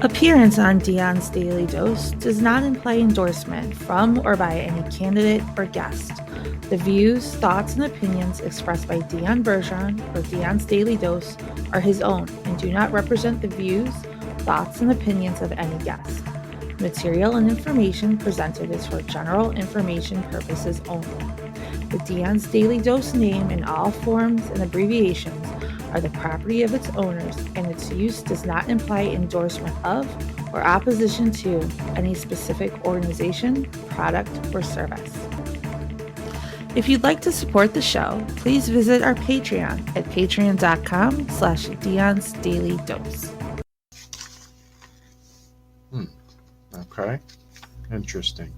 Appearance on Dion's Daily Dose does not imply endorsement from or by any candidate or guest. The views, thoughts, and opinions expressed by Dion Bergeron or Dion's Daily Dose are his own and do not represent the views, thoughts, and opinions of any guest. Material and information presented is for general information purposes only. The Dion's Daily Dose name in all forms and abbreviations are the property of its owners, and its use does not imply endorsement of or opposition to any specific organization, product, or service. If you'd like to support the show, please visit our Patreon at patreon.com/Dion's Daily Dose. Okay. Interesting.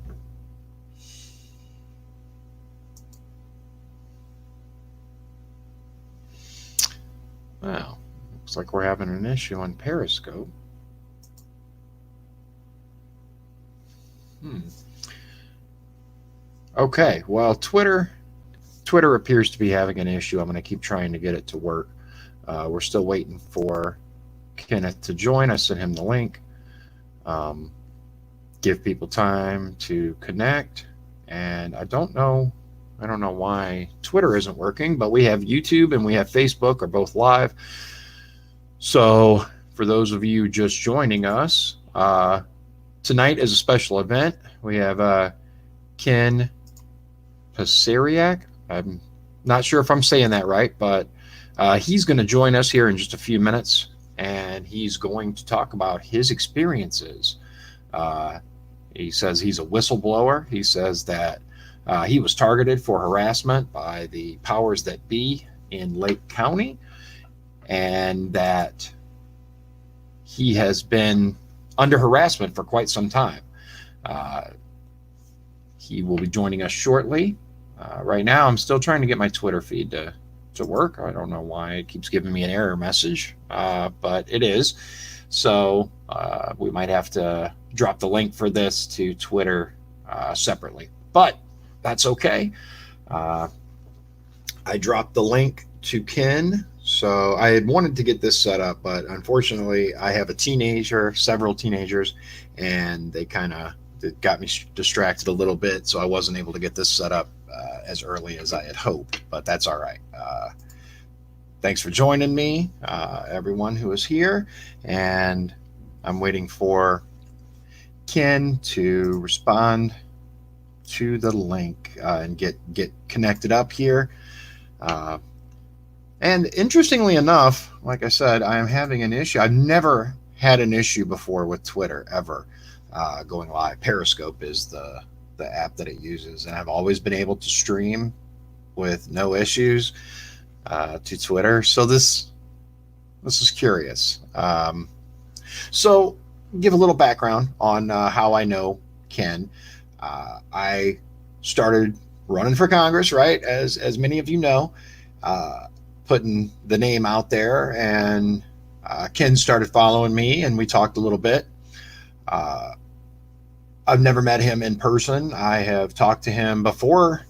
Well, looks like we're having an issue on Periscope. Okay, well, Twitter appears to be having an issue. I'm going to keep trying to get it to work. We're still waiting for Kenneth to join. I sent him the link. Give people time to connect, and I don't know why Twitter isn't working, but we have YouTube and we have Facebook are both live. So for those of you just joining us, tonight is a special event. We have Ken Paciorek. I'm not sure if I'm saying that right, but he's going to join us here in just a few minutes, and he's going to talk about his experiences. He says he's a whistleblower. He says that he was targeted for harassment by the powers that be in Lake County, and that he has been under harassment for quite some time. He will be joining us shortly. Right now, I'm still trying to get my Twitter feed to work. I don't know why it keeps giving me an error message, but it is. So we might have to drop the link for this to Twitter separately. But that's okay. I dropped the link to Ken. So I had wanted to get this set up, but unfortunately I have several teenagers, and they kind of got me distracted a little bit. So I wasn't able to get this set up as early as I had hoped, but that's all right. Thanks for joining me, everyone who is here. And I'm waiting for Ken to respond to the link and get connected up here. And interestingly enough, like I said, I am having an issue. I've never had an issue before with Twitter ever going live. Periscope is the app that it uses, and I've always been able to stream with no issues to Twitter. So this is curious. So give a little background on how I know Ken. I started running for Congress, right? As many of you know, putting the name out there, and Ken started following me, and we talked a little bit. I've never met him in person. I have talked to him before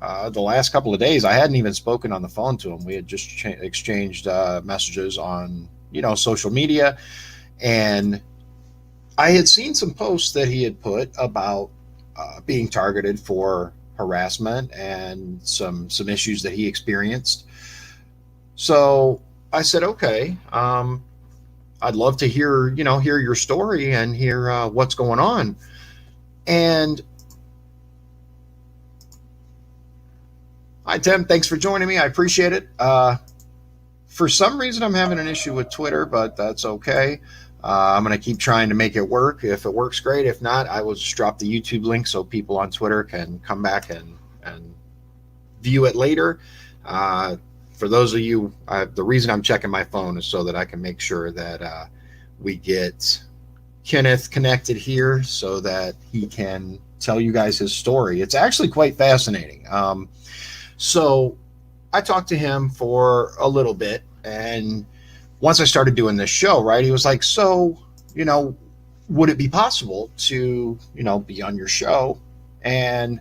the last couple of days. I hadn't even spoken on the phone to him. We had just exchanged messages on, social media, and I had seen some posts that he had put about being targeted for harassment and some issues that he experienced. So I said, okay, I'd love to hear your story and hear what's going on. And hi, Tim. Thanks for joining me. I appreciate it. For some reason, I'm having an issue with Twitter, but that's okay. I'm going to keep trying to make it work. If it works, great. If not, I will just drop the YouTube link so people on Twitter can come back and view it later. For those of you, the reason I'm checking my phone is so that I can make sure that we get Kenneth connected here so that he can tell you guys his story. It's actually quite fascinating. So I talked to him for a little bit, and once I started doing this show, right, he was like, so, would it be possible to, be on your show and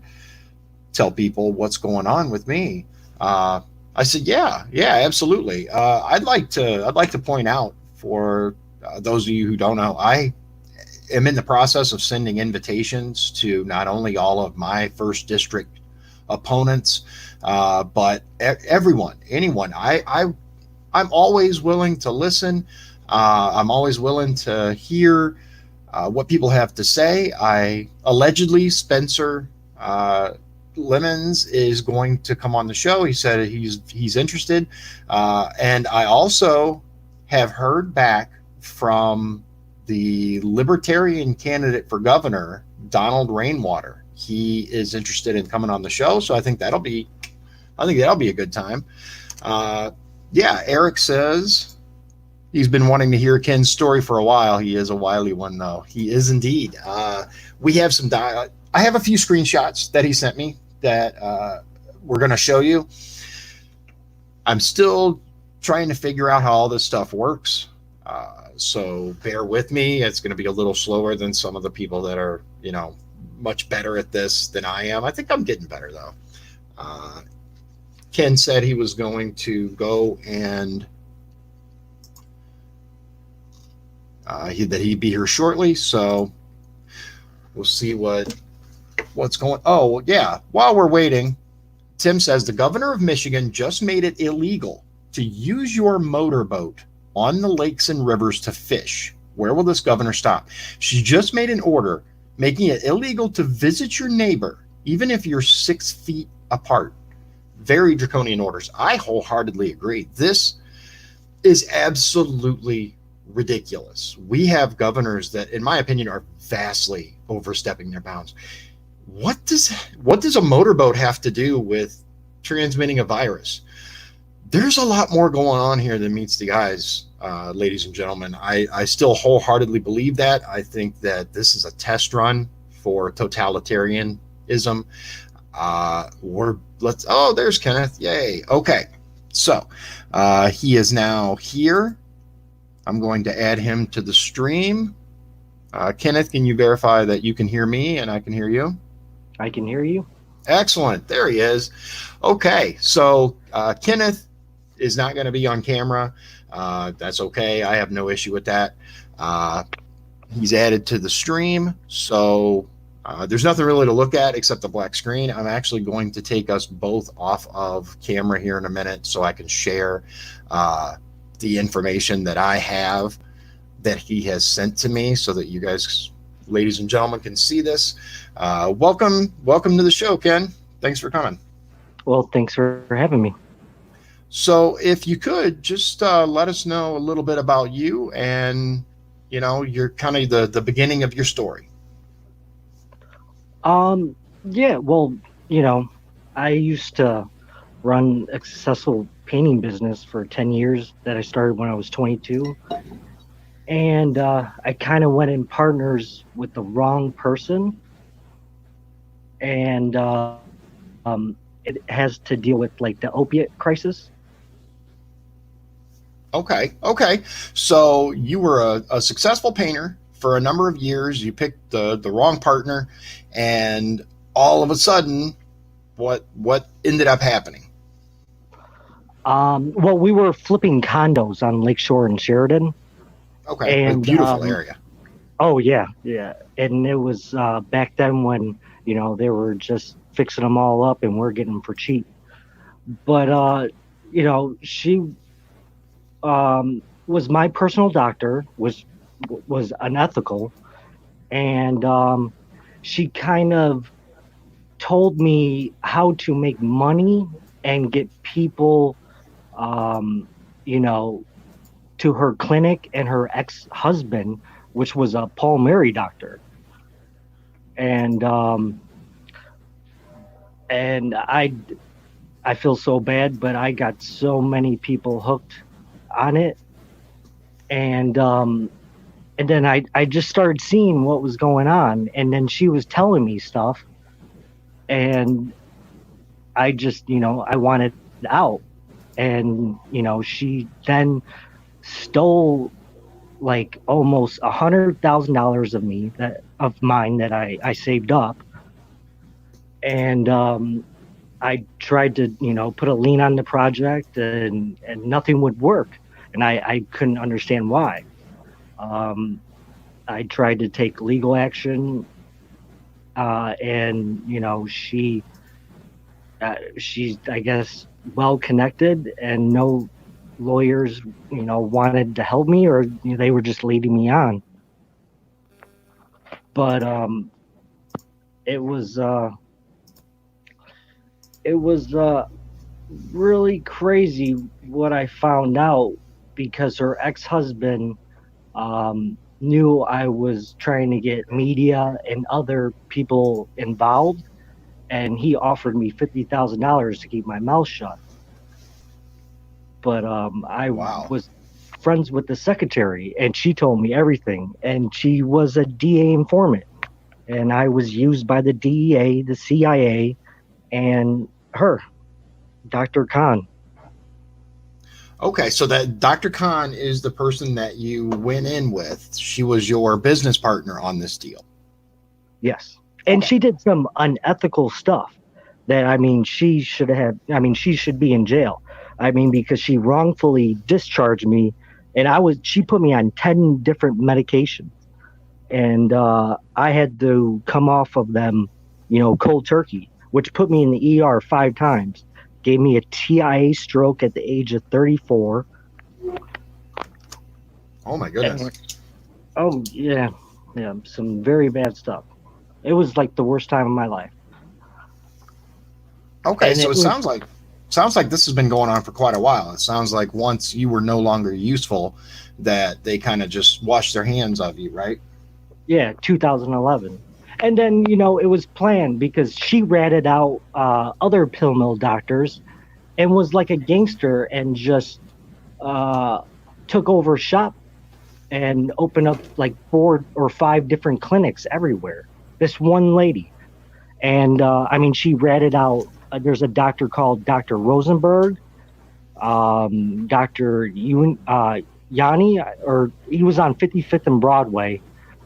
tell people what's going on with me? I said, yeah, absolutely. I'd like to point out for those of you who don't know, I am in the process of sending invitations to not only all of my first district opponents, but anyone. I'm always willing to listen. I'm always willing to hear what people have to say. Allegedly, Spencer Lemons is going to come on the show. He said he's interested, and I also have heard back from the Libertarian candidate for governor, Donald Rainwater. He is interested in coming on the show, so I think that'll be a good time. Yeah, Eric says he's been wanting to hear Ken's story for a while. He is a wily one, though. He is indeed. We have some I have a few screenshots that he sent me that we're going to show you. I'm still trying to figure out how all this stuff works. So bear with me. It's going to be a little slower than some of the people that are, much better at this than I am. I think I'm getting better, though. Ken said he was going to go and that he'd be here shortly. So we'll see what's going. Oh, yeah. While we're waiting, Tim says the governor of Michigan just made it illegal to use your motorboat on the lakes and rivers to fish. Where will this governor stop? She just made an order making it illegal to visit your neighbor, even if you're 6 feet apart. Very draconian orders. I wholeheartedly agree. This is absolutely ridiculous. We have governors that, in my opinion, are vastly overstepping their bounds. What does a motorboat have to do with transmitting a virus? There's a lot more going on here than meets the eyes, ladies and gentlemen. I still wholeheartedly believe that. I think that this is a test run for totalitarianism. There's Kenneth. Yay. Okay. So he is now here. I'm going to add him to the stream. Kenneth, can you verify that you can hear me and I can hear you? I can hear you. Excellent. There he is. Okay. So Kenneth is not going to be on camera. That's okay. I have no issue with that. He's added to the stream. So there's nothing really to look at except the black screen. I'm actually going to take us both off of camera here in a minute so I can share the information that I have that he has sent to me so that you guys, ladies and gentlemen, can see this. Welcome to the show, Ken. Thanks for coming. Well, thanks for having me. So if you could just let us know a little bit about you and, you're kind of the beginning of your story. Yeah, well, I used to run a successful painting business for 10 years that I started when I was 22. And I kind of went in partners with the wrong person. And it has to deal with like the opiate crisis. Okay. So you were a successful painter for a number of years. You picked the wrong partner, and all of a sudden, what ended up happening? Well, we were flipping condos on Lakeshore in Sheridan. Okay, and, a beautiful area. Oh yeah. And it was back then when they were just fixing them all up, and we're getting them for cheap. But she was my personal doctor, was unethical, and she kind of told me how to make money and get people to her clinic, and her ex-husband, which was a Paul Mary doctor. And I feel so bad, but I got so many people hooked on it. And then I just started seeing what was going on, and then she was telling me stuff, and I just, I wanted out. And, she then stole like almost $100,000 of mine that I saved up. And I tried to, put a lien on the project, and nothing would work. And I couldn't understand why. I tried to take legal action, and she's, I guess, well connected, and no lawyers wanted to help me, or they were just leading me on. But it was really crazy what I found out, because her ex-husband knew I was trying to get media and other people involved, and he offered me $50,000 to keep my mouth shut. But I Wow. was friends with the secretary, and she told me everything, and she was a DA informant, and I was used by the DEA, the CIA, and her, Dr. Khan. Okay, so that Dr. Khan is the person that you went in with. She was your business partner on this deal. Yes. And Okay. she did some unethical stuff that, she should be in jail. Because she wrongfully discharged me, and she put me on 10 different medications. And I had to come off of them, cold turkey, which put me in the ER 5 times. Gave me a TIA stroke at the age of 34. Oh my goodness. Oh yeah, some very bad stuff. It was like the worst time of my life. Okay, And so it it was, sounds like this has been going on for quite a while. It sounds like once you were no longer useful, that they kind of just washed their hands of you, right? yeah, 2011. And then, it was planned, because she ratted out other pill mill doctors and was like a gangster, and just took over shop and opened up like 4 or 5 different clinics everywhere. This one lady. And she ratted out, there's a doctor called Dr. Rosenberg, Dr. Yanni, or he was on 55th and Broadway.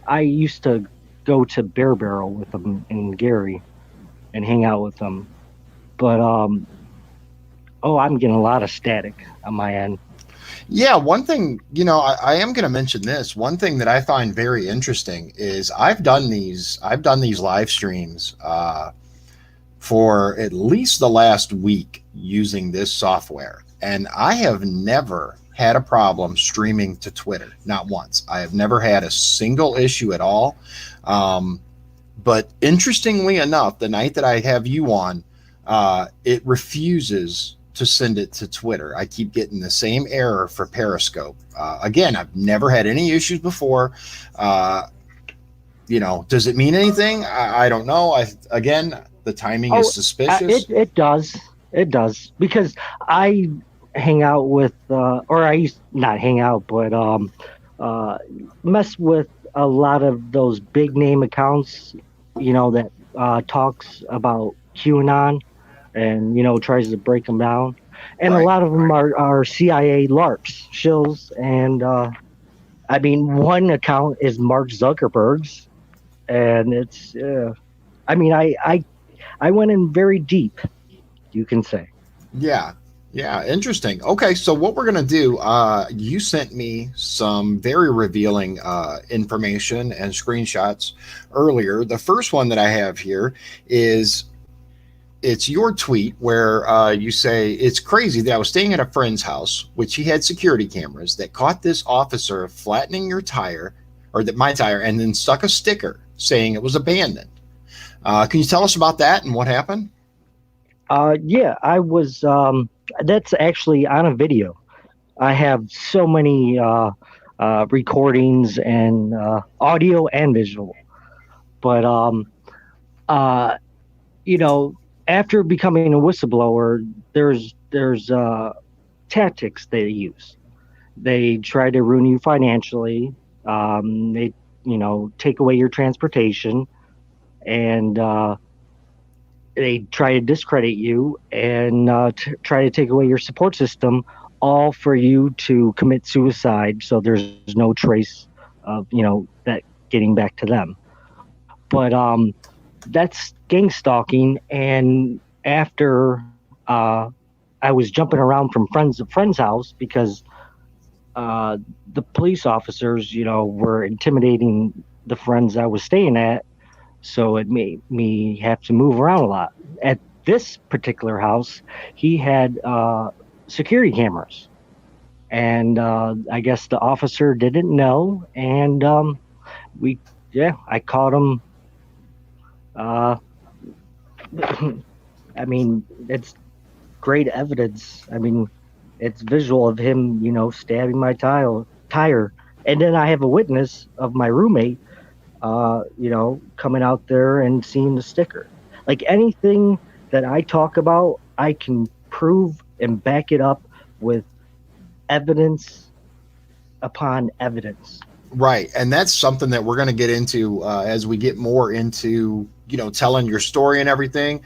I used to go to Bear Barrel with him and Gary and hang out with them. But I'm getting a lot of static on my end. Yeah, one thing, I am going to mention this. One thing that I find very interesting is I've done these live streams for at least the last week using this software, and I have never had a problem streaming to Twitter, not once. I have never had a single issue at all. But interestingly enough, the night that I have you on, it refuses to send it to Twitter. I keep getting the same error for Periscope. Again, I've never had any issues before. Does it mean anything? I don't know. The timing is suspicious. It does. It does. Because I hang out with, or I used not hang out, but mess with a lot of those big name accounts, that talks about QAnon and, tries to break them down. And Right. a lot of them are CIA LARPs, shills. And one account is Mark Zuckerberg's. And it's, I went in very deep, you can say. Yeah. Interesting. Okay. So what we're going to do, you sent me some very revealing information and screenshots earlier. The first one that I have here it's your tweet where you say, it's crazy that I was staying at a friend's house, which he had security cameras that caught this officer flattening your tire, or that my tire, and then stuck a sticker saying it was abandoned. Can you tell us about that and what happened? Yeah, I was, that's actually on a video. I have so many recordings and audio and visual. But, after becoming a whistleblower, there's tactics they use. They try to ruin you financially. They, take away your transportation, and they try to discredit you, and try to take away your support system, all for you to commit suicide. So there's no trace of, that getting back to them. But that's gang stalking. And after I was jumping around from friends to friend's house, because the police officers, were intimidating the friends I was staying at, so it made me have to move around a lot. At this particular house, he had security cameras, and I guess the officer didn't know, and we, yeah, I caught him. Uh, I mean, it's great evidence. I mean, it's visual of him, stabbing my tire. And then I have a witness of my roommate, coming out there and seeing the sticker. Like anything that I talk about, I can prove and back it up with evidence upon evidence. Right, and that's something that we're going to get into as we get more into telling your story and everything.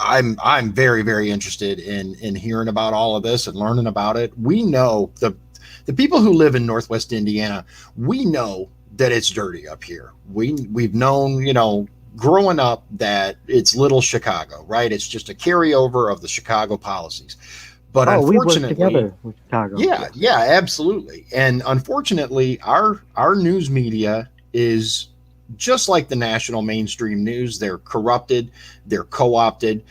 I'm very, very interested in hearing about all of this and learning about it. We know the people who live in Northwest Indiana, we know that it's dirty up here. We've known, growing up, that it's little Chicago, right? It's just a carryover of the Chicago policies. But unfortunately, we work together with Chicago. Yeah, absolutely. And unfortunately, our news media is just like the national mainstream news. They're corrupted, they're co-opted,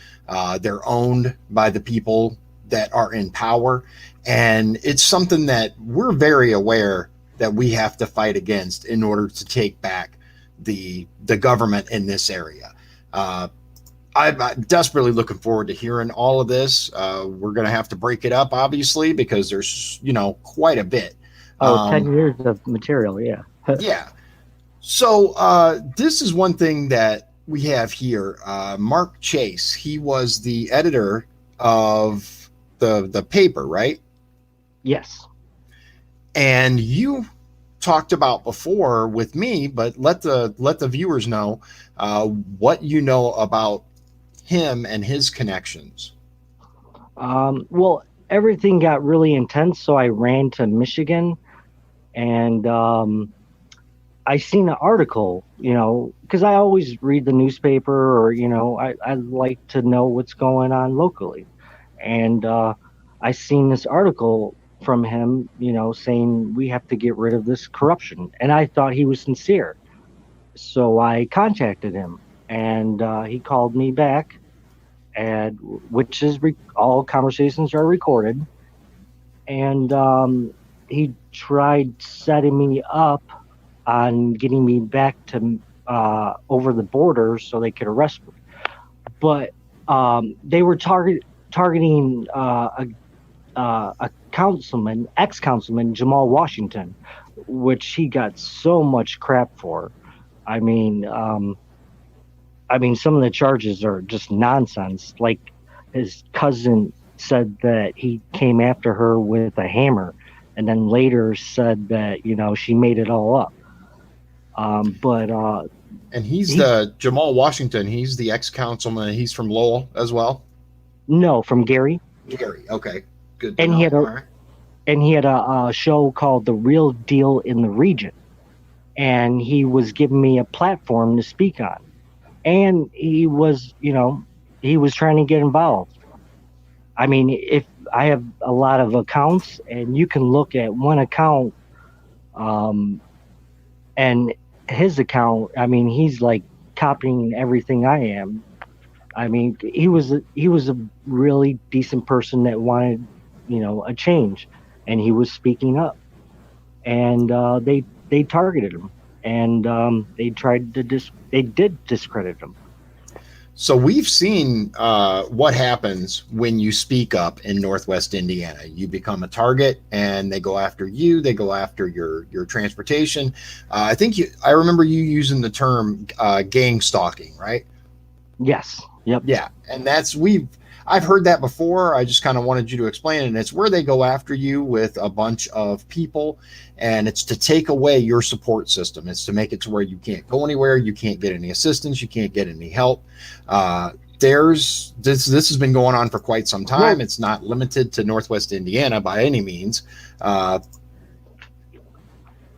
they're owned by the people that are in power. And it's something that we're very aware that we have to fight against in order to take back the government in this area. I'm desperately looking forward to hearing all of this. We're going to have to break it up, obviously, because there's, quite a bit. 10 years of material, yeah. Yeah. So this is one thing that we have here. Mark Chase, he was the editor of the paper, right? Yes. And you talked about before with me, but let the viewers know what you know about him and his connections. Well, everything got really intense, so I ran to Michigan, and I seen an article, because I always read the newspaper, or I like to know what's going on locally, and I seen this article from him, saying we have to get rid of this corruption, and I thought he was sincere, so I contacted him, and he called me back, and which is all conversations are recorded, and he tried setting me up on getting me back to over the border so they could arrest me, but they were targeting a councilman, ex-councilman Jamal Washington, which he got so much crap for. I mean, some of the charges are just nonsense. Like his cousin said that he came after her with a hammer, and then later said that she made it all up. And he's the Jamal Washington. He's the ex-councilman. He's from Lowell as well. No, from Gary. Gary. Okay, good. And he had a show called The Real Deal in the Region, and he was giving me a platform to speak on. And he was trying to get involved. I mean, if I have a lot of accounts, and you can look at one account, and his account, I mean, he's like copying everything I am. I mean, he was a really decent person that wanted, a change, and he was speaking up, and they targeted him, and they did discredit him. So we've seen what happens when you speak up in Northwest Indiana. You become a target, and they go after you. They go after your transportation. I remember you using the term gang stalking, right? Yes. Yep. Yeah, and I've heard that before. I just kind of wanted you to explain it. And it's where they go after you with a bunch of people, and it's to take away your support system. It's to make it to where you can't go anywhere, you can't get any assistance, you can't get any help. This has been going on for quite some time. It's not limited to Northwest Indiana by any means.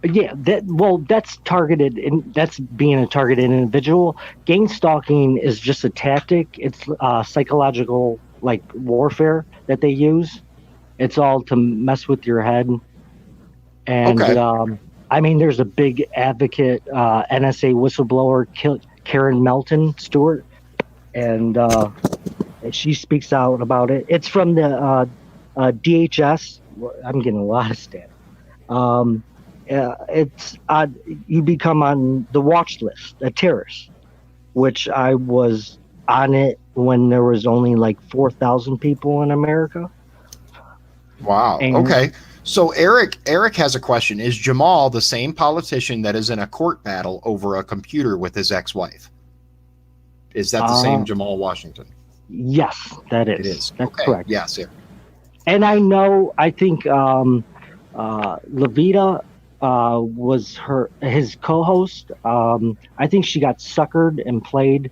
Yeah, that's targeted, and that's being a targeted individual. Gang stalking is just a tactic. It's psychological, like warfare that they use, It's all to mess with your head. And Okay. I mean, there's a big advocate, NSA whistleblower, Karen Melton Stewart, and she speaks out about it. It's from the DHS. I'm getting a lot of static. It's you become on the watch list, a terrorist, which I was on it when there was only like 4,000 people in America. Wow. And Okay. So Eric has a question. Is Jamal the same politician that is in a court battle over a computer with his ex-wife? Is that the same Jamal Washington? yes, that is. It is. That's Okay. correct. Yes. Eric. And I think Levita was his co-host. I think she got suckered and played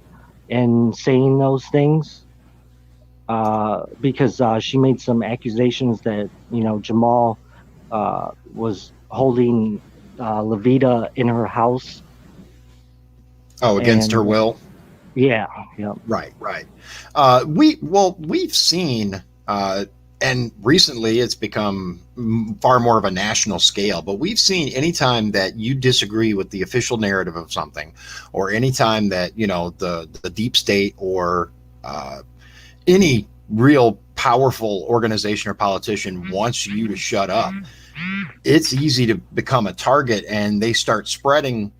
in saying those things because she made some accusations that Jamal was holding Levita in her house. Oh, against her will. Yeah. Right. We've seen, and recently it's become far more of a national scale, but we've seen anytime that you disagree with the official narrative of something, or anytime that, the deep state or any real powerful organization or politician wants you to shut up, it's easy to become a target, and they start spreading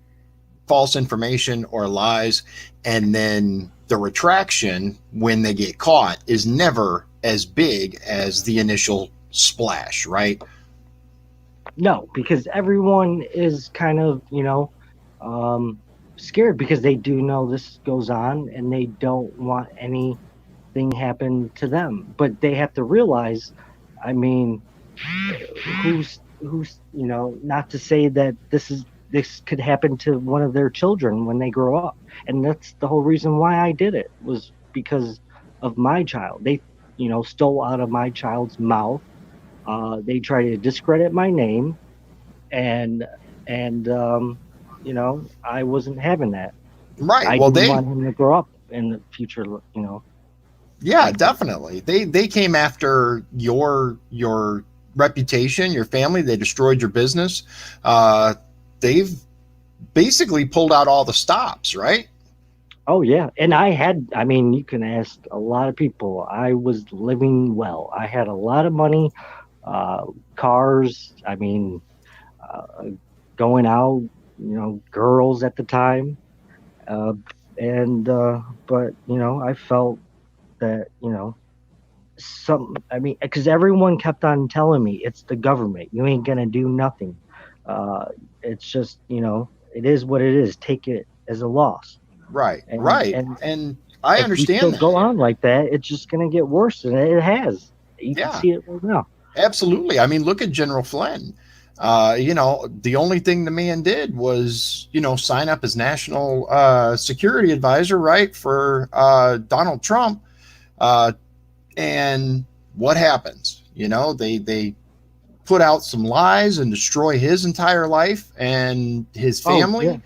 false information or lies, and then the retraction when they get caught is never as big as the initial splash, right? No, because everyone is kind of scared because they do know this goes on and they don't want anything happen to them, but they have to realize, I mean, who's not to say that this could happen to one of their children when they grow up. And that's the whole reason why I did it, was because of my child. They, stole out of my child's mouth. They try to discredit my name, and I wasn't having that. Right. I didn't want him to grow up in the future, Yeah, definitely. They came after your reputation, your family. They destroyed your business. They've basically pulled out all the stops, right? Oh yeah, and you can ask a lot of people. I was living well. I had a lot of money, cars. Going out, girls at the time, but I felt that because everyone kept on telling me it's the government. You ain't gonna do nothing. It's just it is what it is. Take it as a loss. Right. And I if understand we that. go on like that, it's just going to get worse, and it has. You can see it right now. Absolutely. I mean, look at General Flynn. The only thing the man did was, sign up as national security advisor, right, for Donald Trump. And what happens? They put out some lies and destroy his entire life and his family. Yeah.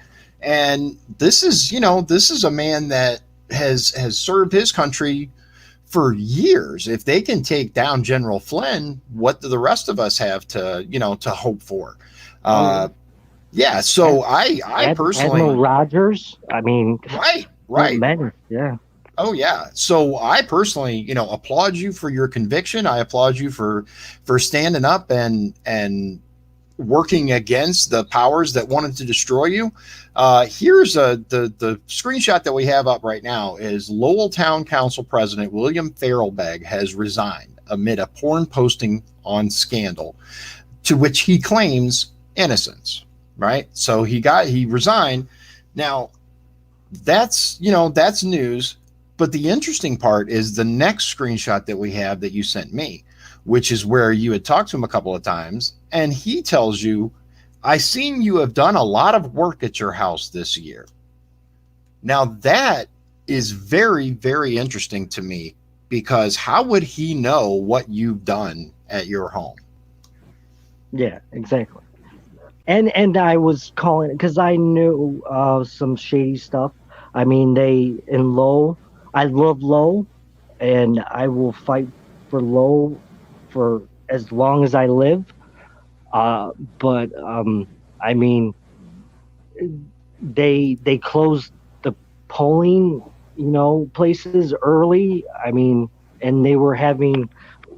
And this is a man that has served his country for years. If they can take down General Flynn, what do the rest of us have to hope for? Yeah. So I personally, Admiral Rogers. Right. Men, yeah. Oh yeah. So I personally, applaud you for your conviction. I applaud you for standing up and working against the powers that wanted to destroy you. Here's the screenshot that we have up right now is Lowell Town Council President William Farrellbeg has resigned amid a porn posting on Scandal, to which he claims innocence. Right. So he resigned. Now that's news. But the interesting part is the next screenshot that we have that you sent me, which is where you had talked to him a couple of times. And he tells you, I seen you have done a lot of work at your house this year. Now that is very, very interesting to me, because how would he know what you've done at your home? Yeah, exactly. And I was calling because I knew some shady stuff. I love Lowe, and I will fight for Lowe as long as I live. But I mean, they closed the polling, places early. I mean, and they were having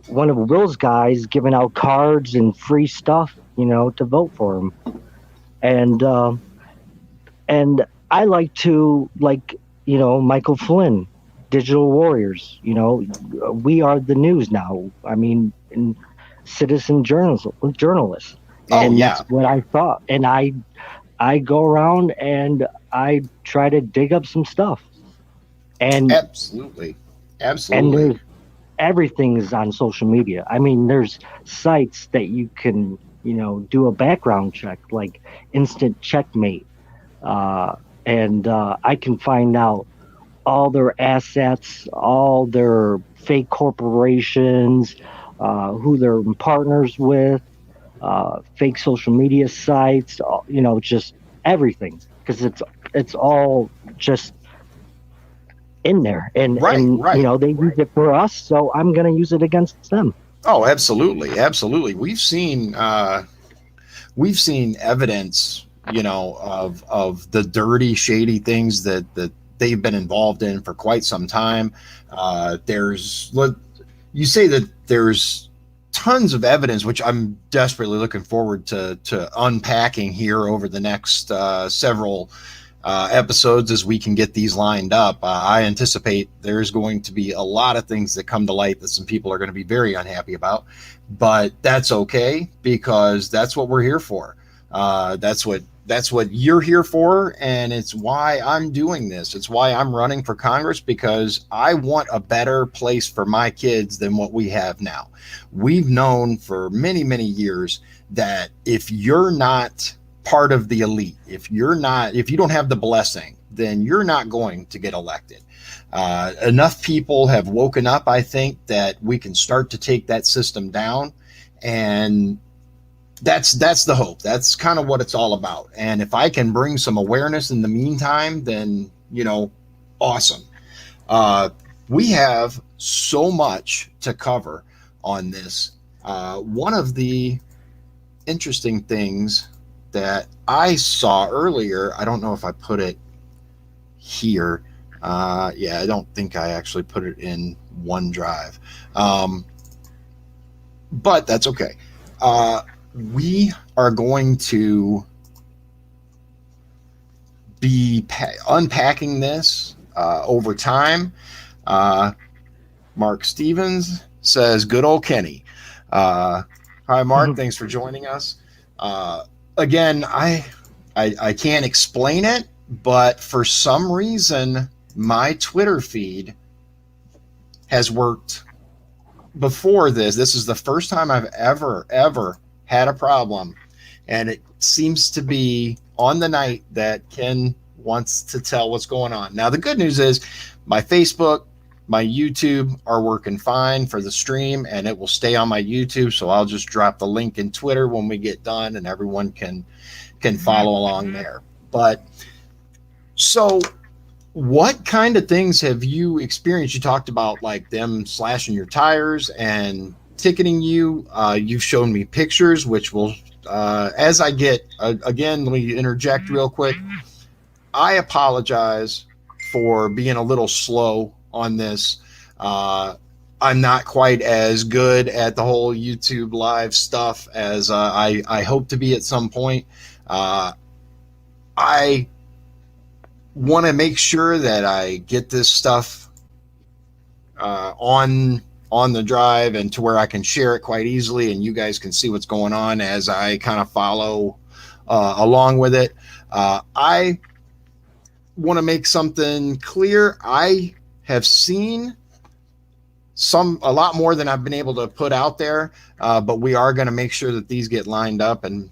one of Will's guys giving out cards and free stuff, to vote for him. And I like to Michael Flynn, Digital Warriors. We are the news now. I mean, and citizen journalists. And that's what I thought. And I go around and I try to dig up some stuff. And absolutely. And there's everything is on social media. I mean, there's sites that you can, do a background check, like Instant Checkmate. And I can find out all their assets, all their fake corporations, who they're partners with, fake social media sites, just everything, because it's all just in there, and right. They use it for us, so I'm going to use it against them. Oh, absolutely. We've seen evidence, of the dirty, shady things that they've been involved in for quite some time. You say that there's tons of evidence, which I'm desperately looking forward to unpacking here over the next several episodes as we can get these lined up. I anticipate there's going to be a lot of things that come to light that some people are going to be very unhappy about, but that's okay, because that's what we're here for. That's what you're here for, and it's why I'm doing this. It's why I'm running for Congress, because I want a better place for my kids than what we have now. We've known for many, many years that if you're not part of the elite, if you don't have the blessing, then you're not going to get elected. Enough people have woken up, I think, that we can start to take that system down, and that's the hope. That's kind of what it's all about. And if I can bring some awareness in the meantime, then, awesome. We have so much to cover on this. One of the interesting things that I saw earlier, I don't know if I put it here. I don't think I actually put it in OneDrive. But that's okay. We are going to be unpacking this over time. Mark Stevens says, good old Kenny. Hi, Mark. Thanks for joining us. Again, I can't explain it, but for some reason, my Twitter feed has worked before this. This is the first time I've ever had a problem, and it seems to be on the night that Ken wants to tell what's going on. Now, the good news is my Facebook, my YouTube are working fine for the stream, and it will stay on my YouTube, so I'll just drop the link in Twitter when we get done, and everyone can follow along there. But so what kind of things have you experienced? You talked about like them slashing your tires and ticketing you. You've shown me pictures, which will, as I get, again, let me interject real quick. I apologize for being a little slow on this. I'm not quite as good at the whole YouTube live stuff as I hope to be at some point. I want to make sure that I get this stuff on the drive and to where I can share it quite easily, and you guys can see what's going on as I kind of follow along with it. I want to make something clear. I have seen a lot more than I've been able to put out there, but we are going to make sure that these get lined up and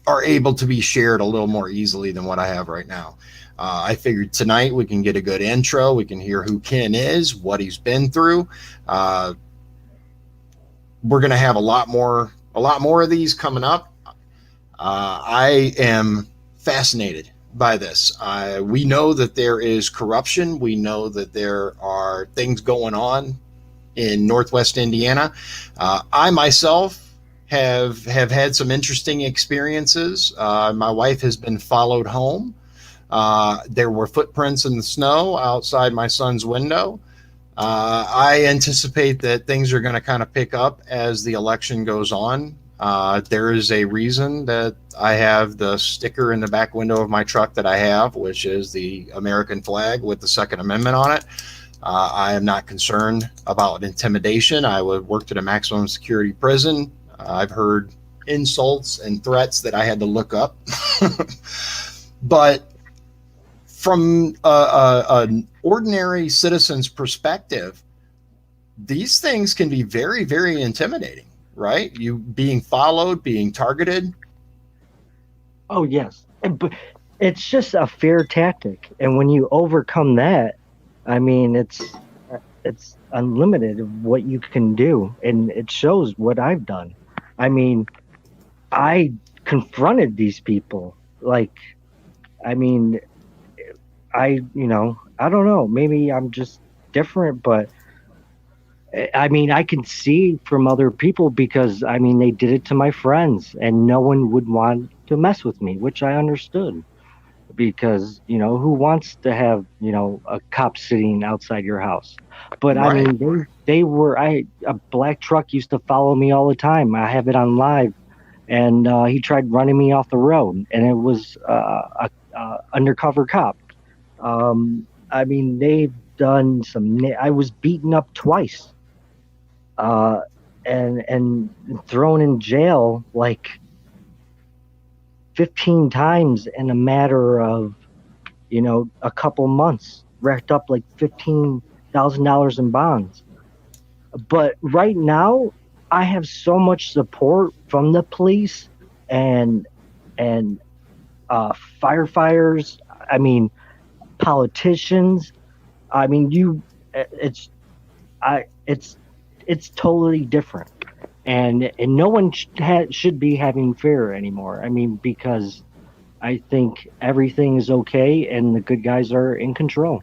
are able to be shared a little more easily than what I have right now. I figured tonight we can get a good intro. We can hear who Ken is, what he's been through. We're going to have a lot more of these coming up. I am fascinated by this. We know that there is corruption. We know that there are things going on in Northwest Indiana. I myself have had some interesting experiences. My wife has been followed home. There were footprints in the snow outside my son's window. I anticipate that things are going to kind of pick up as the election goes on. There is a reason that I have the sticker in the back window of my truck that I have, which is the American flag with the Second Amendment on it. I am not concerned about intimidation. I worked at a maximum security prison. I've heard insults and threats that I had to look up. But from an ordinary citizen's perspective, these things can be very, very intimidating, right? You being followed, being targeted. Oh, yes. But it's just a fear tactic. And when you overcome that, I mean, it's unlimited of what you can do. And it shows what I've done. I mean, I confronted these people. Like, I mean, I don't know, maybe I'm just different, but I mean, I can see from other people because, I mean, they did it to my friends and no one would want to mess with me, which I understood because, who wants to have, a cop sitting outside your house? But right. I mean, a black truck used to follow me all the time. I have it on live and he tried running me off the road and it was a undercover cop. I mean, they've done I was beaten up twice, and thrown in jail like 15 times in a matter of, a couple months, racked up like $15,000 in bonds. But right now I have so much support from the police and firefighters. I mean, politicians. I mean, it's totally different, and no one should be having fear anymore. I mean, because I think everything is okay and the good guys are in control.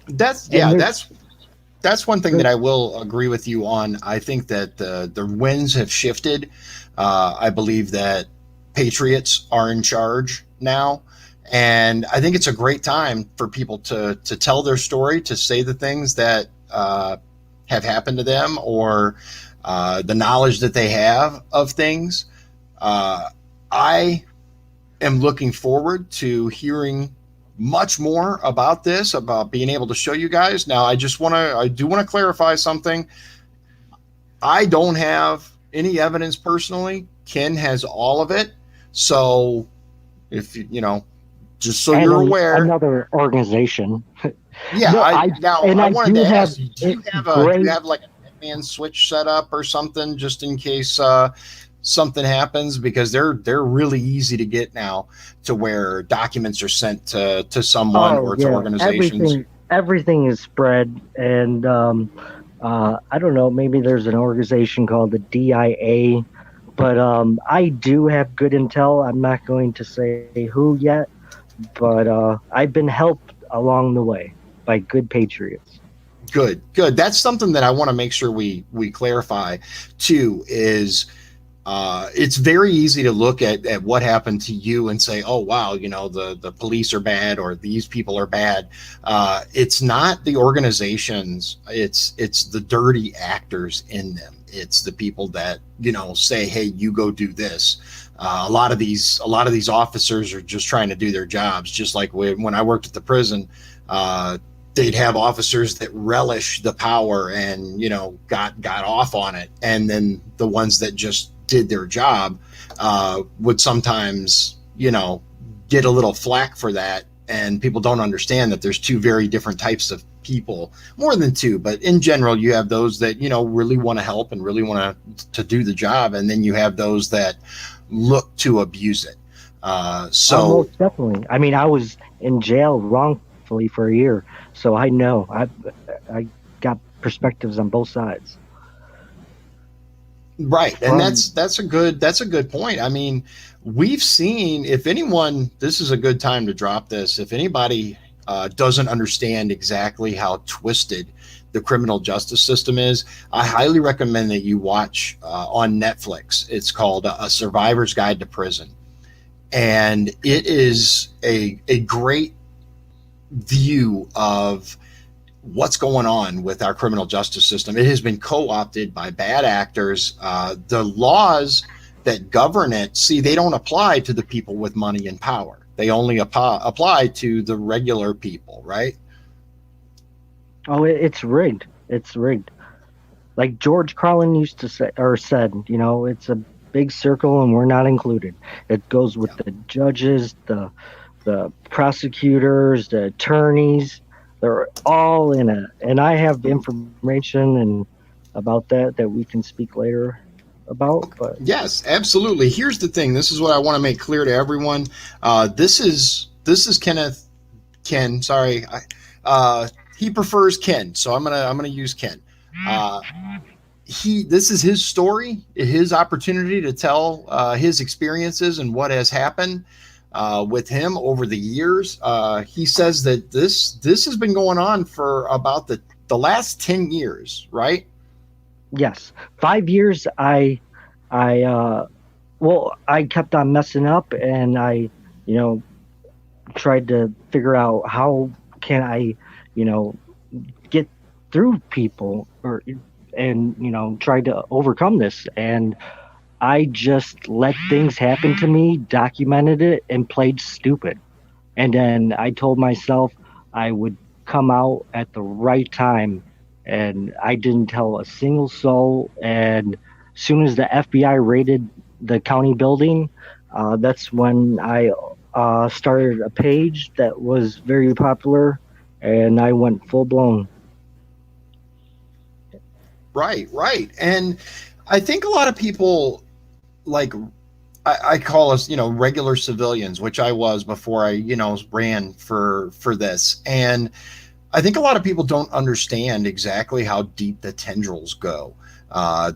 That's one thing that I will agree with you on. I think that the winds have shifted. I believe that patriots are in charge now. And I think it's a great time for people to tell their story, to say the things that have happened to them or the knowledge that they have of things. I am looking forward to hearing much more about this, about being able to show you guys. Now, I do want to clarify something. I don't have any evidence personally. Ken has all of it. So if just so you're aware. Another organization. Yeah, no, I wanted to ask you, do you have like a Hitman switch set up or something just in case something happens? Because they're really easy to get now, to where documents are sent to someone or to organizations. Everything is spread, and I don't know, maybe there's an organization called the DIA, but I do have good intel. I'm not going to say who yet. But I've been helped along the way by good patriots. Good. That's something that I want to make sure we clarify too, is it's very easy to look at what happened to you and say, oh, wow, the police are bad or these people are bad. It's not the organizations. It's the dirty actors in them. It's the people that, say, hey, you go do this. A lot of these officers are just trying to do their jobs. Just like when I worked at the prison, they'd have officers that relish the power and, got off on it. And then the ones that just did their job would sometimes, get a little flack for that. And people don't understand that there's two very different types of people, more than two, but in general, you have those that, really want to help and really want to do the job. And then you have those that look to abuse it. Most definitely. I mean, I was in jail wrongfully for a year, so I know I got perspectives on both sides. Right. And that's a good point. I mean, we've seen, if anyone, this is a good time to drop this. If anybody doesn't understand exactly how twisted the criminal justice system is, I highly recommend that you watch on Netflix. It's called A Survivor's Guide to Prison. And it is a great view of what's going on with our criminal justice system. It has been co-opted by bad actors. The laws that govern it, see, they don't apply to the people with money and power. They only apply to the regular people, right? Oh, it's rigged. It's rigged. Like George Carlin used to say, or said, you know, it's a big circle and we're not included. It goes with the judges, the prosecutors, the attorneys. They're all in it. And I have information and about that we can speak later about. But yes, absolutely. Here's the thing. This is what I want to make clear to everyone. This is Ken. Sorry, he prefers Ken, so I'm gonna use Ken. This is his story, his opportunity to tell his experiences and what has happened with him over the years. He says that this has been going on for about the last 10 years, right? Yes, 5 years. I kept on messing up, and I, you know, tried to figure out how can I, you know, get through people and, you know, tried to overcome this. And I just let things happen to me, documented it, and played stupid. And then I told myself I would come out at the right time, and I didn't tell a single soul. And as soon as the FBI raided the county building, that's when I started a page that was very popular, and I went full blown. Right. And I think a lot of people, like, I call us, you know, regular civilians, which I was before I, you know, ran for this. And I think a lot of people don't understand exactly how deep the tendrils go.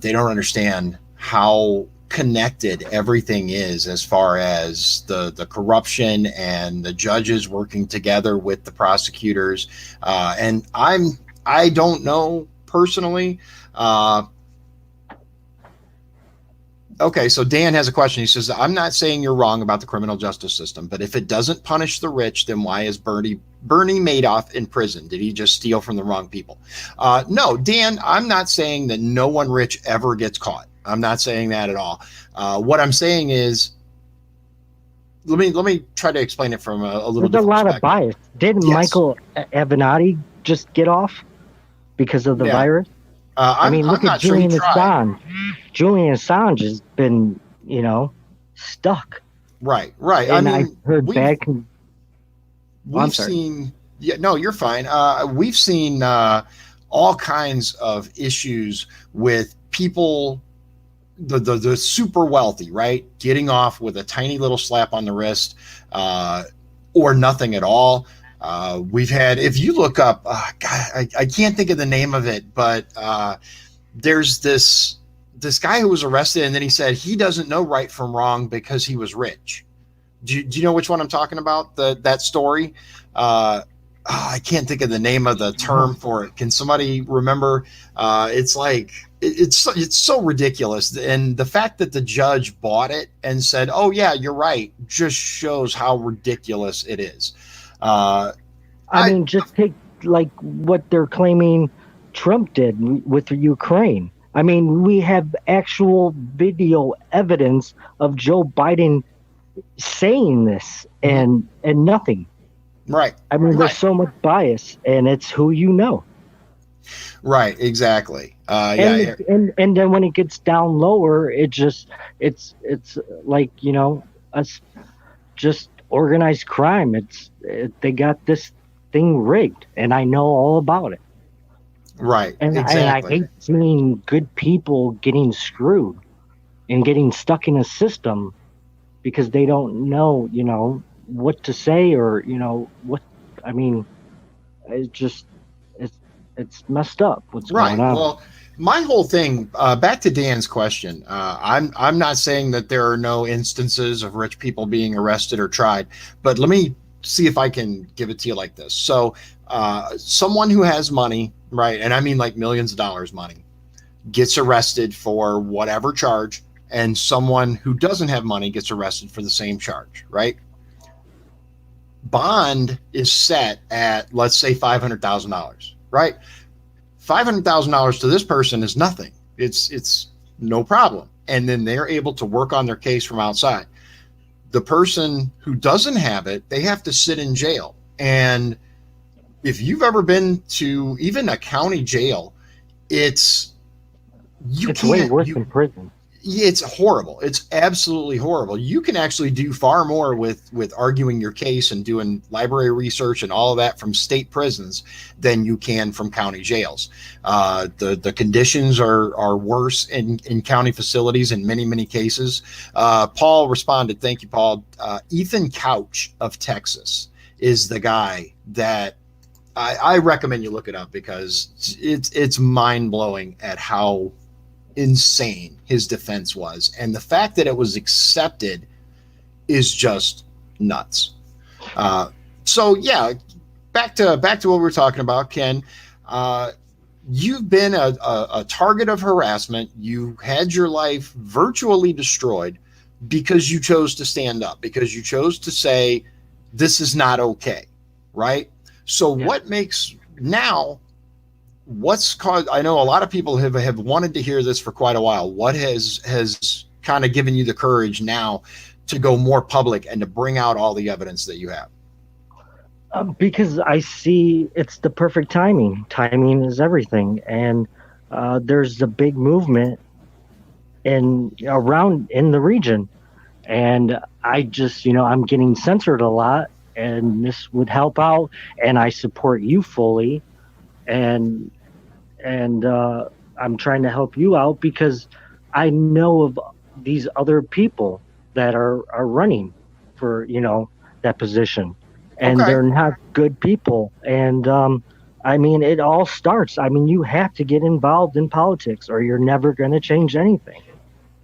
They don't understand how connected everything is as far as the corruption and the judges working together with the prosecutors. And I don't know personally. Okay, so Dan has a question. He says, I'm not saying you're wrong about the criminal justice system, but if it doesn't punish the rich, then why is Bernie Madoff in prison? Did he just steal from the wrong people? No, Dan, I'm not saying that no one rich ever gets caught. I'm not saying that at all. What I'm saying is, let me try to explain it from a little. There's a lot of bias. Didn't Michael Avenatti just get off because of the virus? I mean, look at Julian Assange. Julian Assange has been, you know, stuck. Right. And I mean, I heard bad. We've seen. Yeah, no, you're fine. We've seen all kinds of issues with people, the super wealthy, right, getting off with a tiny little slap on the wrist, or nothing at all. We've had, if you look up, God, I can't think of the name of it, but there's this guy who was arrested, and then he said he doesn't know right from wrong because he was rich. Do you know which one I'm talking about? That story? I can't think of the name of the term for it. Can somebody remember? It's like, it's so ridiculous. And the fact that the judge bought it and said, oh yeah, you're right, just shows how ridiculous it is. I mean, just take like what they're claiming Trump did with Ukraine. I mean, we have actual video evidence of Joe Biden saying this and nothing. Right. I mean, there's so much bias, and it's who you know. Right. Exactly. And then when it gets down lower, it's like, you know, us just organized crime. They got this thing rigged, and I know all about it. Right. And exactly. I hate seeing good people getting screwed and getting stuck in a system because they don't know, you know, what to say, or, you know, what, I mean, it's messed up what's going on. Well, my whole thing, back to Dan's question, I'm not saying that there are no instances of rich people being arrested or tried, but let me see if I can give it to you like this. So someone who has money right? And I mean like millions of dollars money, gets arrested for whatever charge, and someone who doesn't have money gets arrested for the same charge, right? Bond is set at, let's say, $500,000, right? $500,000 to this person is nothing. It's no problem. And then they're able to work on their case from outside. The person who doesn't have it, they have to sit in jail. And if you've ever been to even a county jail, it's way worse than prison. It's horrible. It's absolutely horrible. You can actually do far more with arguing your case and doing library research and all of that from state prisons than you can from county jails. The conditions are worse in county facilities in many cases. Paul responded. Thank you, Paul. Ethan Couch of Texas is the guy that I recommend you look it up, because it's mind-blowing at how insane his defense was, and the fact that it was accepted is just nuts. So yeah, back to what we were talking about, Ken. You've been a target of harassment. You had your life virtually destroyed because you chose to stand up, because you chose to say this is not okay, right? So Yeah. what makes now? What's caused? I know a lot of people have wanted to hear this for quite a while. What has kind of given you the courage now to go more public and to bring out all the evidence that you have? Because I see it's the perfect timing. Timing is everything, and there's a big movement around in the region, and I just I'm getting censored a lot, and this would help out, and I support you fully, and I'm trying to help you out because I know of these other people that are running for that position, and Okay. they're not good people. And I mean, it all starts. I mean, you have to get involved in politics, or you're never going to change anything.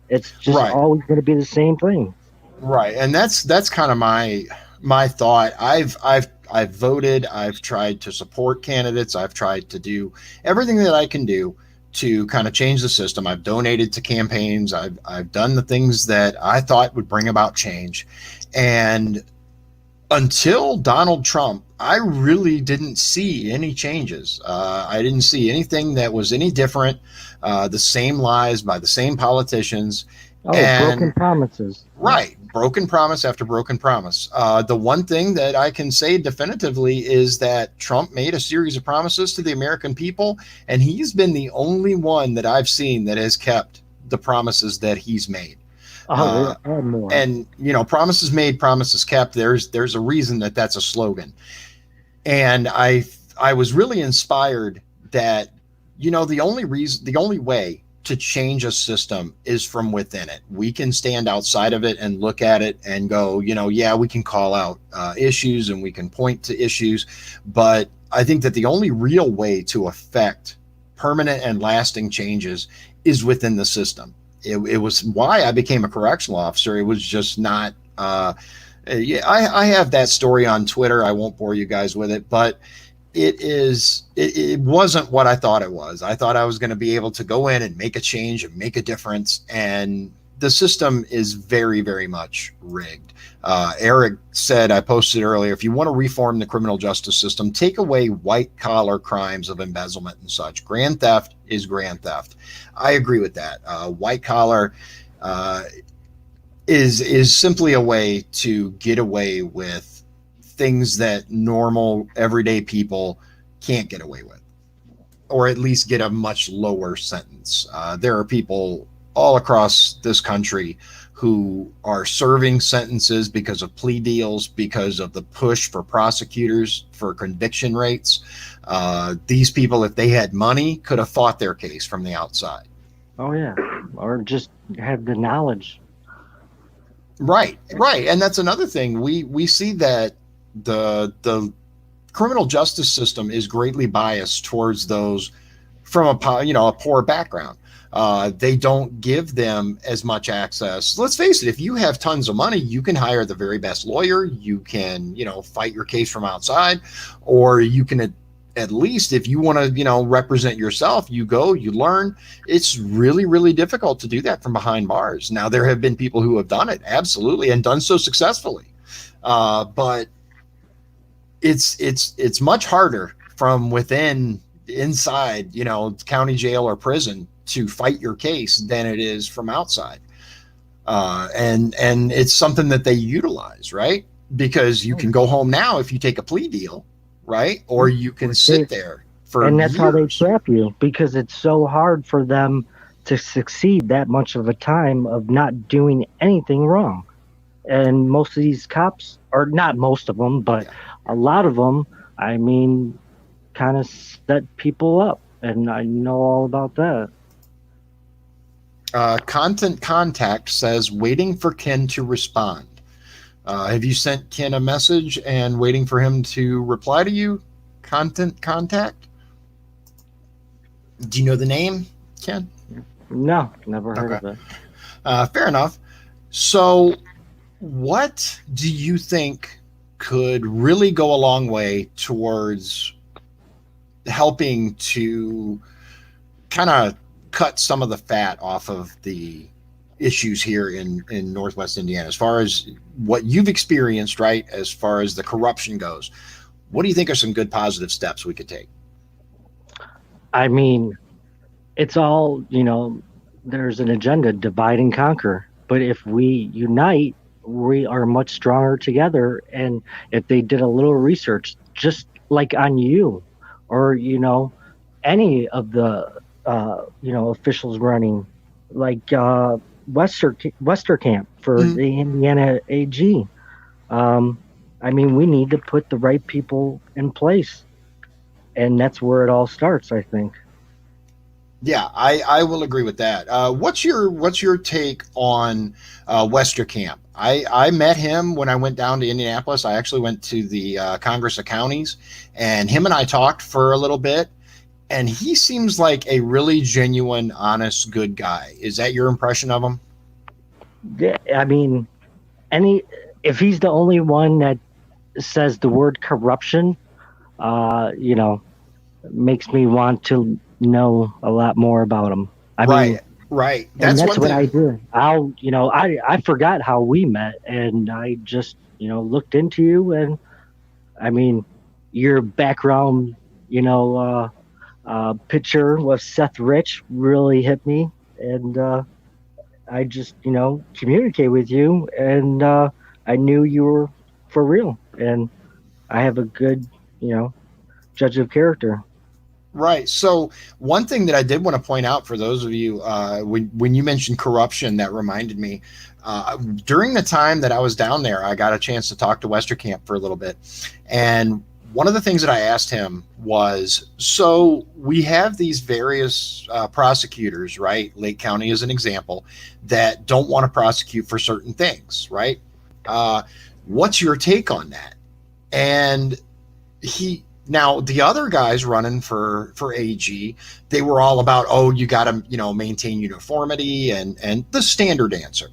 It's just Right. always going to be the same thing. Right, and that's kind of my thought. I've voted. I've tried to support candidates. I've tried to do everything that I can do to kind of change the system. I've donated to campaigns. I've done the things that I thought would bring about change, and until Donald Trump, I really didn't see any changes. I didn't see anything that was any different. The same lies by the same politicians. Oh, And- broken promises. Right. Broken promise after broken promise. The one thing that I can say definitively is that Trump made a series of promises to the American people, and he's been the only one that I've seen that has kept the promises that he's made. Oh, there are more. And, promises made, promises kept. There's a reason that that's a slogan. And I was really inspired that, the only way to change a system is from within it. We can stand outside of it and look at it and go, yeah, we can call out issues and we can point to issues. But I think that the only real way to affect permanent and lasting changes is within the system. It was why I became a correctional officer. It was just not, I have that story on Twitter. I won't bore you guys with it, but it wasn't what I thought it was. I thought I was going to be able to go in and make a change and make a difference. And the system is very, very much rigged. Eric said, I posted earlier, if you want to reform the criminal justice system, take away white collar crimes of embezzlement and such. Grand theft is grand theft. I agree with that. White collar is simply a way to get away with things that normal everyday people can't get away with, or at least get a much lower sentence. There are people all across this country who are serving sentences because of plea deals, because of the push for prosecutors for conviction rates. These people, if they had money, could have fought their case from the outside. Oh yeah, or just have the knowledge. Right. And that's another thing. We see that the criminal justice system is greatly biased towards those from a poor background. They don't give them as much access. Let's face it, if you have tons of money, you can hire the very best lawyer. You can, fight your case from outside, or you can at least if you want to, represent yourself, you go, you learn. It's really, really difficult to do that from behind bars. Now, there have been people who have done it, absolutely, and done so successfully. But it's much harder from inside, county jail or prison to fight your case than it is from outside. And it's something that they utilize, right? Because you can go home now if you take a plea deal, right? Or you can sit there for and that's years. how they trap you, because it's so hard for them to succeed that much of a time of not doing anything wrong. And most of these cops, or not most of them, but a lot of them, I mean, kind of set people up, and I know all about that. Content Contact says, waiting for Ken to respond. Have you sent Ken a message and waiting for him to reply to you? Content Contact? Do you know the name, Ken? No, never heard of it. Fair enough. So what do you think could really go a long way towards helping to kind of cut some of the fat off of the issues here in Northwest Indiana, as far as what you've experienced, right? As far as the corruption goes, what do you think are some good positive steps we could take? I mean, it's all, there's an agenda, divide and conquer. But if we unite, we are much stronger together. And if they did a little research, just like on you, or, any of the, officials running, like Westerkamp for the Indiana AG. I mean, we need to put the right people in place. And that's where it all starts, I think. Yeah, I will agree with that. What's your take on Westerkamp? I met him when I went down to Indianapolis. I actually went to the Congress of Counties, and him and I talked for a little bit. And he seems like a really genuine, honest, good guy. Is that your impression of him? Yeah, I mean, if he's the only one that says the word corruption, makes me want to know a lot more about him. Right. That's what I do. I forgot how we met, and I just, looked into you, and I mean, your background, picture with Seth Rich really hit me, and I just, communicate with you, and I knew you were for real, and I have a good, judge of character. Right. So one thing that I did want to point out for those of you, when you mentioned corruption, that reminded me, during the time that I was down there, I got a chance to talk to Westerkamp for a little bit. And one of the things that I asked him was, so we have these various prosecutors, right? Lake County is an example, that don't want to prosecute for certain things, right? What's your take on that? And now the other guys running for AG, they were all about, you got to, maintain uniformity and the standard answer.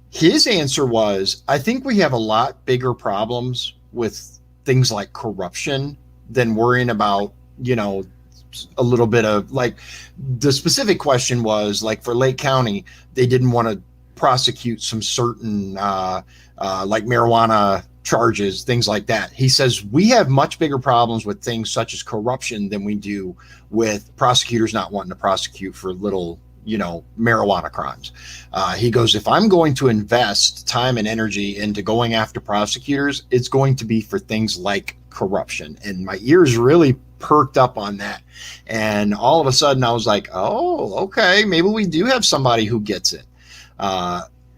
His answer was, I think we have a lot bigger problems with things like corruption than worrying about, a little bit of, like, the specific question was, like, for Lake County, they didn't want to prosecute some certain like marijuana charges, things like that. He says we have much bigger problems with things such as corruption than we do with prosecutors not wanting to prosecute for little, marijuana crimes. He goes, if I'm going to invest time and energy into going after prosecutors, it's going to be for things like corruption. And my ears really perked up on that. And all of a sudden I was like, oh, okay, maybe we do have somebody who gets it.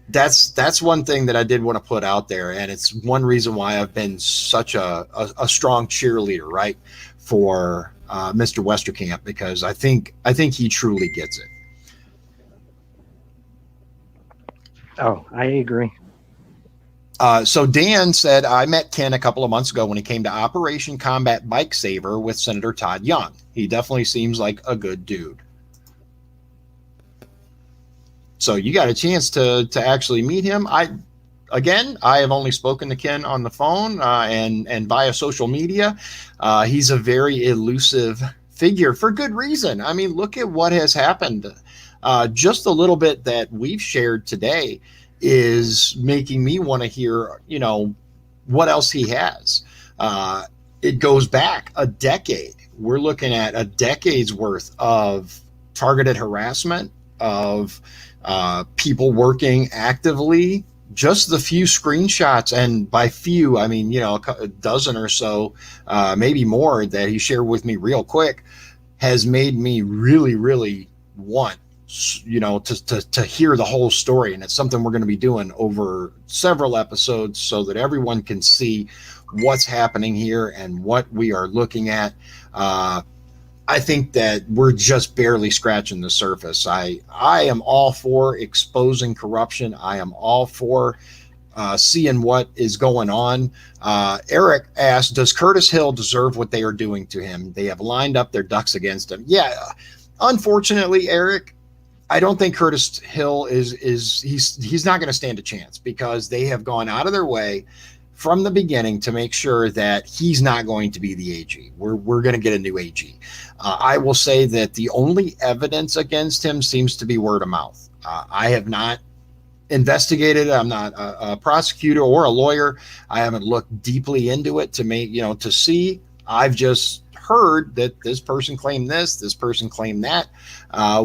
That's one thing that I did want to put out there, and it's one reason why I've been such a strong cheerleader, right, for Mr. Westerkamp, because I think he truly gets it. Oh, I agree. So Dan said, I met Ken a couple of months ago when he came to Operation Combat Bike Saver with Senator Todd Young. He definitely seems like a good dude. So you got a chance to actually meet him. again, I have only spoken to Ken on the phone and via social media. He's a very elusive figure for good reason. I mean, look at what has happened. Just a little bit that we've shared today is making me want to hear, what else he has. It goes back a decade. We're looking at a decade's worth of targeted harassment, of people working actively. Just the few screenshots, and by few, I mean, a dozen or so, maybe more, that he shared with me real quick, has made me really, really want, to hear the whole story. And it's something we're going to be doing over several episodes so that everyone can see what's happening here and what we are looking at. I think that we're just barely scratching the surface. I am all for exposing corruption. I am all for seeing what is going on. Eric asked, does Curtis Hill deserve what they are doing to him? They have lined up their ducks against him. Yeah, unfortunately, Eric, I don't think Curtis Hill he's not going to stand a chance, because they have gone out of their way from the beginning to make sure that he's not going to be the AG. We're going to get a new AG. I will say that the only evidence against him seems to be word of mouth. I have not investigated. I'm not a prosecutor or a lawyer. I haven't looked deeply into it to see. I've just heard that this person claimed this person claimed that.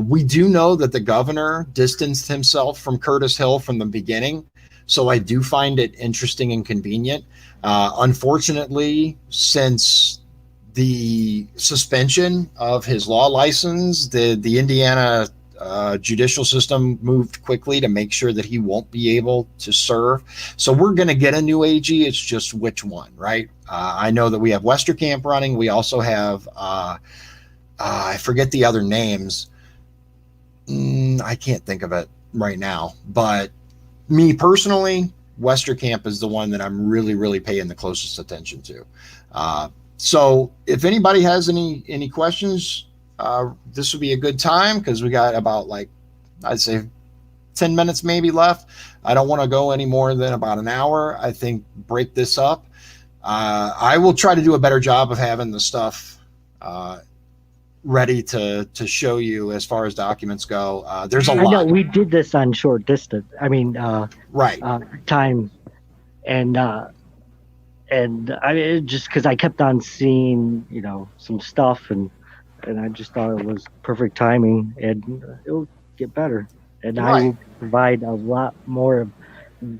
We do know that the governor distanced himself from Curtis Hill from the beginning. So I do find it interesting and convenient. Unfortunately, since the suspension of his law license, the Indiana judicial system moved quickly to make sure that he won't be able to serve. So we're going to get a new AG. It's just which one, right? I know that we have Westerkamp running. We also have, I forget the other names. I can't think of it right now, but me personally, Westerkamp is the one that I'm really, really paying the closest attention to. So if anybody has any questions, this would be a good time, because we got about, I'd say 10 minutes maybe left. I don't want to go any more than about an hour. I think break this up. I will try to do a better job of having the stuff ready to show you as far as documents go. There's a lot. I know we did this on short distance. I mean, right. Time, and I just because I kept on seeing, some stuff, and I just thought it was perfect timing, and it'll get better. And Right. I will provide a lot more of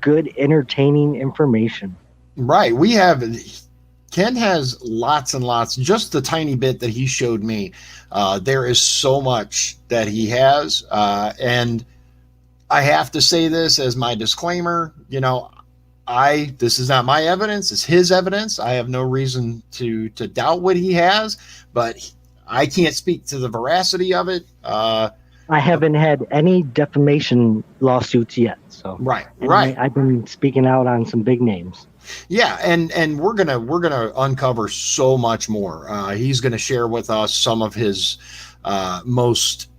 good, entertaining information. Right. Ken has lots and lots, just the tiny bit that he showed me. There is so much that he has. And I have to say this as my disclaimer, this is not my evidence. It's his evidence. I have no reason to doubt what he has, but I can't speak to the veracity of it. I haven't had any defamation lawsuits yet. So Right. I've been speaking out on some big names. Yeah, and we're gonna uncover so much more. He's gonna share with us some of his most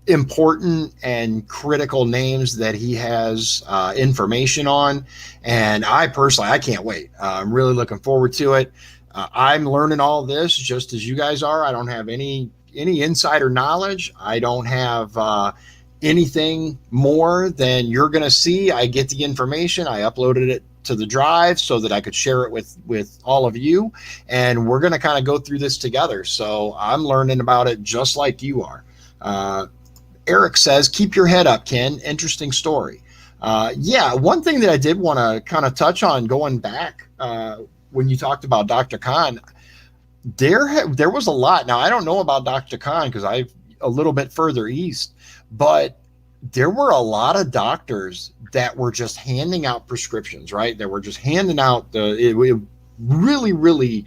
important and critical names that he has information on, and I can't wait. I'm really looking forward to it. I'm learning all this just as you guys are. I don't have any insider knowledge. I don't have anything more than you're going to see. I get the information. I uploaded it to the drive so that I could share it with all of you, and we're going to kind of go through this together. So I'm learning about it just like you are. Eric says, keep your head up, Ken. Interesting story. Yeah, one thing that I did want to kind of touch on going back when you talked about Dr. Khan, there was a lot. Now, I don't know about Dr. Khan because I'm a little bit further east, but there were a lot of doctors that were just handing out prescriptions, right? That were just handing out really, really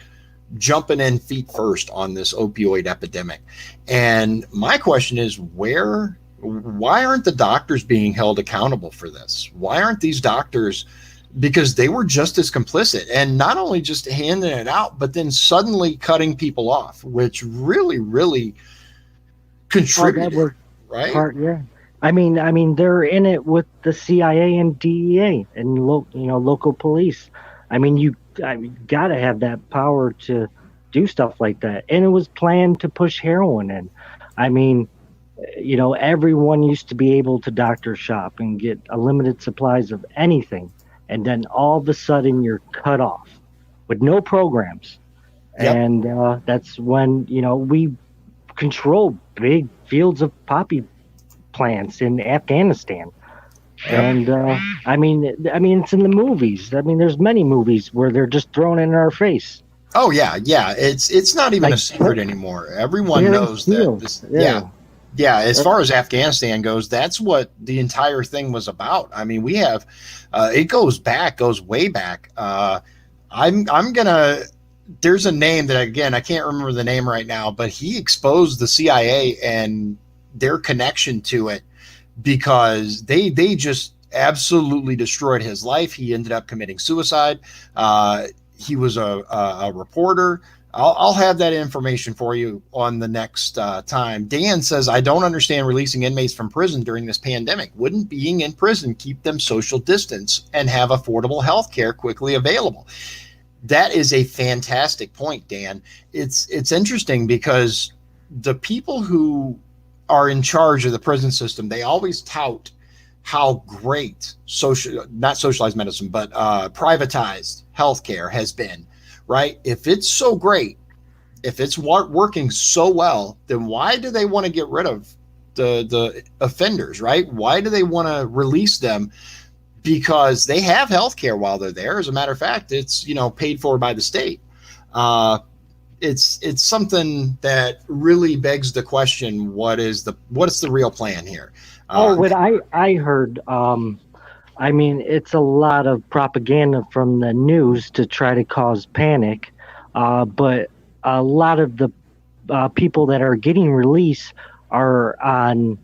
jumping in feet first on this opioid epidemic. And my question is, why aren't the doctors being held accountable for this? Why aren't these doctors, because they were just as complicit, and not only just handing it out, but then suddenly cutting people off, which really, really contributed, right? I mean, they're in it with the CIA and DEA and local police. You gotta have that power to do stuff like that. And it was planned to push heroin in. I mean, everyone used to be able to doctor shop and get unlimited supplies of anything, and then all of a sudden you're cut off with no programs. Yep. And that's when we control big fields of poppy plants in Afghanistan. Yep. And it's in the movies. I mean, there's many movies where they're just thrown in our face. Oh yeah, yeah. It's not even Like, a secret anymore. Everyone Terrence knows that. Hill. Yeah. As far as Afghanistan goes, that's what the entire thing was about. I mean, we have it goes way back. I'm gonna. There's a name that, again, I can't remember the name right now, but he exposed the CIA and their connection to it because they just absolutely destroyed his life. He ended up committing suicide. He was a reporter. I'll have that information for you on the next time. Dan says, I don't understand releasing inmates from prison during this pandemic. Wouldn't being in prison keep them social distance and have affordable health care quickly available? That is a fantastic point, Dan. It's interesting because the people who are in charge of the prison system, they always tout how great not socialized medicine, but privatized healthcare has been, right? If it's so great, if it's working so well, then why do they want to get rid of the offenders, right? Why do they want to release them? Because they have health care while they're there. As a matter of fact, it's paid for by the state. It's something that really begs the question: what is the real plan here? What I heard, it's a lot of propaganda from the news to try to cause panic, but a lot of the people that are getting released are on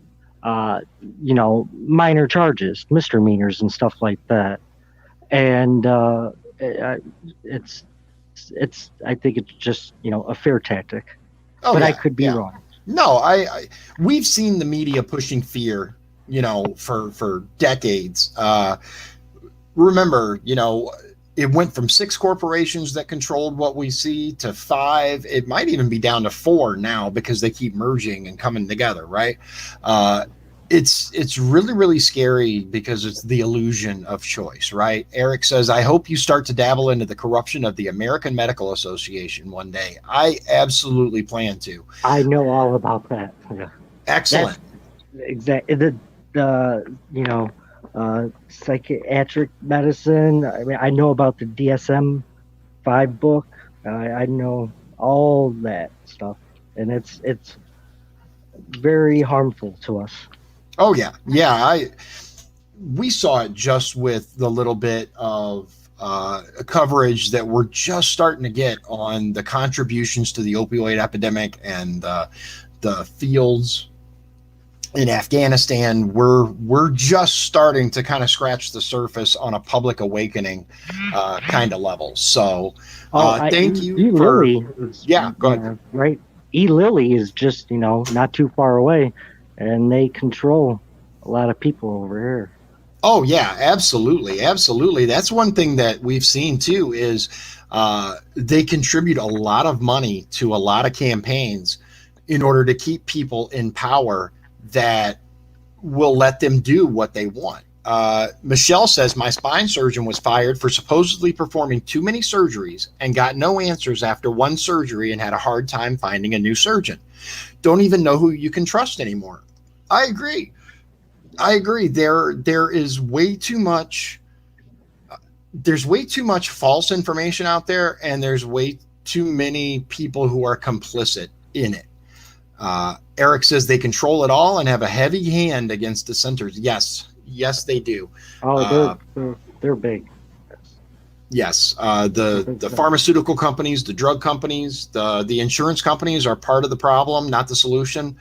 minor charges, misdemeanors and stuff like that. And it's I think it's just, a fear tactic. But I could be wrong. No, we've seen the media pushing fear, for decades. Remember, it went from 6 corporations that controlled what we see to 5. It might even be down to 4 now because they keep merging and coming together, right? It's really, really scary because it's the illusion of choice, right? Eric says, I hope you start to dabble into the corruption of the American Medical Association one day. I absolutely plan to. I know all about that. Yeah. Excellent. Exactly. Psychiatric medicine. I mean, I know about the DSM-5 book. I know all that stuff, and it's very harmful to us. Oh yeah. We saw it just with the little bit of coverage that we're just starting to get on the contributions to the opioid epidemic and the fields in Afghanistan. We're just starting to kind of scratch the surface on a public awakening kind of level. So thank you for go ahead. Right. Lilly is just not too far away, and they control a lot of people over here. Oh yeah, absolutely. That's one thing that we've seen too is they contribute a lot of money to a lot of campaigns in order to keep people in power that will let them do what they want. Michelle says, my spine surgeon was fired for supposedly performing too many surgeries and got no answers after one surgery and had a hard time finding a new surgeon. Don't even know who you can trust anymore. I agree. There is way too much. There's way too much false information out there, and there's way too many people who are complicit in it. Eric says they control it all and have a heavy hand against dissenters. Yes, they do. Oh, they're big. Yes, the pharmaceutical companies, the drug companies, the insurance companies are part of the problem, not the solution.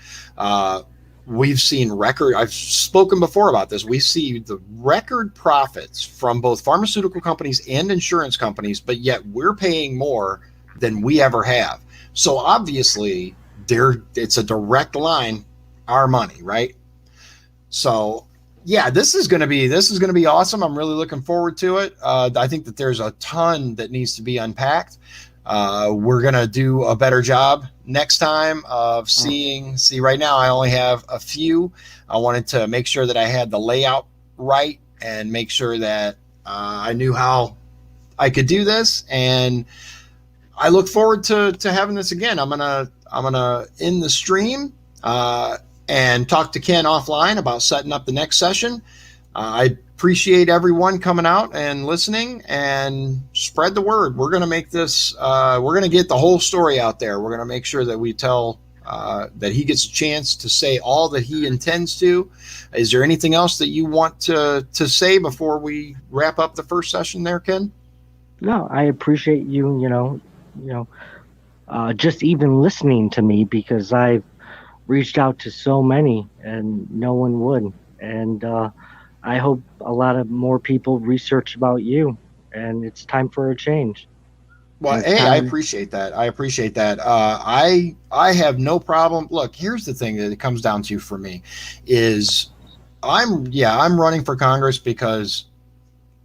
We've seen I've spoken before about this. We see the record profits from both pharmaceutical companies and insurance companies, but yet we're paying more than we ever have. So obviously it's a direct line, our money, right? So yeah, this is going to be awesome. I'm really looking forward to it. I think that there's a ton that needs to be unpacked. We're going to do a better job next time of see right now I only have a few. I wanted to make sure that I had the layout right and make sure that I knew how I could do this. And I look forward to having this again. I'm gonna end the stream and talk to Ken offline about setting up the next session. I appreciate everyone coming out and listening, and spread the word. We're gonna make this. We're gonna get the whole story out there. We're gonna make sure that we tell that he gets a chance to say all that he intends to. Is there anything else that you want to say before we wrap up the first session there, Ken? No, I appreciate you, just even listening to me, because I've reached out to so many and no one would. And I hope a lot of more people research about you, and it's time for a change. Well, hey, I appreciate that. I have no problem. Look, here's the thing that it comes down to for me is I'm running for Congress because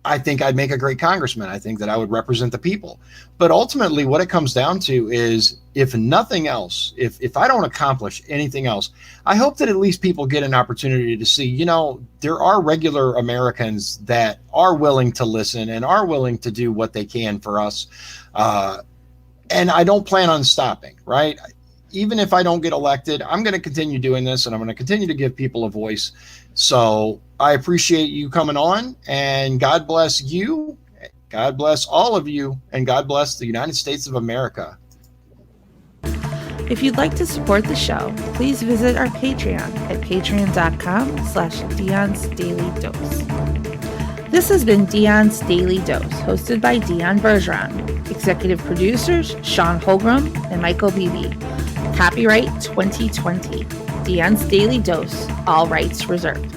I think I'd make a great congressman. I think that I would represent the people. But ultimately, what it comes down to is, if nothing else, if I don't accomplish anything else, I hope that at least people get an opportunity to see, there are regular Americans that are willing to listen and are willing to do what they can for us. And I don't plan on stopping, right? Even if I don't get elected, I'm going to continue doing this, and I'm going to continue to give people a voice. So I appreciate you coming on, and God bless you. God bless all of you, and God bless the United States of America. If you'd like to support the show, please visit our Patreon at patreon.com/Dion's Daily Dose. This has been Dion's Daily Dose, hosted by Dion Bergeron. Executive producers, Sean Holgram and Michael Beebe. Copyright 2020. Dion's Daily Dose, all rights reserved.